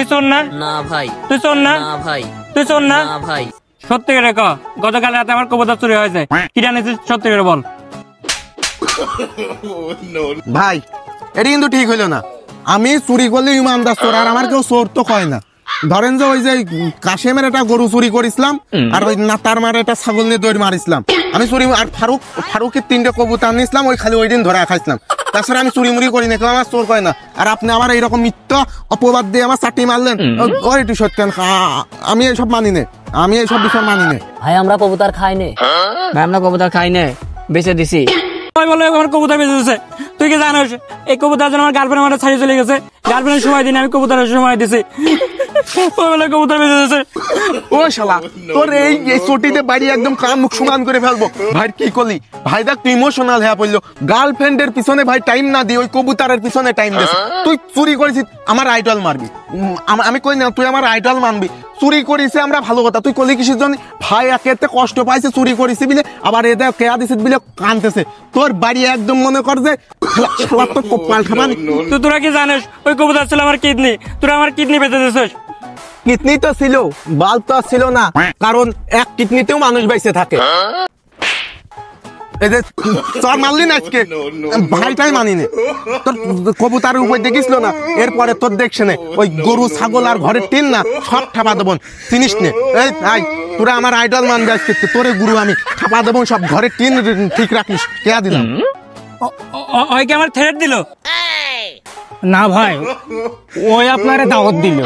তুই চোর না? না ভাই। তুই চোর না? না ভাই। তুই চোর না? না ভাই। সত্যি করে ক, গতকাল রাতে আমার কবুতর চুরি হয়েছে, কি জানিস? সত্যি করে বল। ভাই এটা কিন্তু ঠিক হইলো না। আমি চুরি করলে ইমানদার চোর, আর আমার কেউ চোর তো কয় না। ধরেন যে ওই যে কাশেমের একটা গরু চুরি করিছিলাম, আর ওই নাতার মার একটা ছাগল নিয়ে দৌড় মারিছিলাম আমি চুরি, আর ফারুকের 3টে কবুতর নিয়েছিলাম, ওই খালি ওই দিন ধরে খাইছিলাম। তাছাড়া আমি চুরি মুড়ি করি না, কেউ আমার চোর কয় না। আর আপনি আমার এইরকম মিথ্যা অপবাদ দিয়ে আমার চাটি মারলেন, একটু সত্যি। আমি এইসব মানি না, আমি এইসব বিষয় মানি না। ভাই আমরা কবুতর খাই নে। ভাই আমরা কবুতর খাই না, বেঁচে দিছি। বলে আমার কবুতর বেঁচে দিছে। তুই কি জানিস এই কবুতর যেন আমার গার্লফ্রেন্ড আমার ছাড়িয়ে চলে গেছে? গার্লফ্রেন্ডের সময় দিন আমি কবুতরের সময় দিছি, ওই বলে কবুতর বেঁচে দিছে। ও শালা, তোর এই চটিতে বাড়ি একদম কান মুখ সমান করে ফেলবো। ভাই কি করলি ভাই? দেখ তুই ইমোশনাল হয়ে পড়লো। গার্লফ্রেন্ডের পিছনে ভাই টাইম না দিয়ে ওই কবুতরের পিছনে টাইম দিস। তুই চুরি করেছিস, আমার আইডল মারবি। আমি কই না তুই আমার আইডল মানবি। চুরি করিস আমরা ভালো কথা, তুই কলি কিসের জন্য? ভাই একে কষ্ট পাইছে চুরি করিস বিলে, আবার এদের কেয়া দিছিস বিলে কানতেছে। তোর বাড়ি একদম মনে কর যে শালা তোর কপাল খামান। তো তোরা কি জানিস ওই কবুতর ছিল আমার কিডনি? তোরা আমার কিডনি বেঁচে দিছিস। কিডনি তো ছিল, বাল তো ছিল না, কারণ এক কিডনিতেও মানুষ বেঁচে থাকে। এই যে চর মারলি না আজকে, ভাইটাই মানি নে। তোর কবুতরের উপর দেখিস না, এরপরে তোর দেখছে না ওই গরু ছাগল আর ঘরের টিন না সব ঠাপা দেবো, চিনিস নে? এই আই তোরা আমার আইডল মানবে আজকে, তোরে গুরু আমি ঠাপা দেবো, সব ঘরের টিন ঠিক রাখিস। কেয়া দিলাম ওই কি আমার থ্রেট দিল? না ভাই, ওই আপনারে দাওয়াত দিল।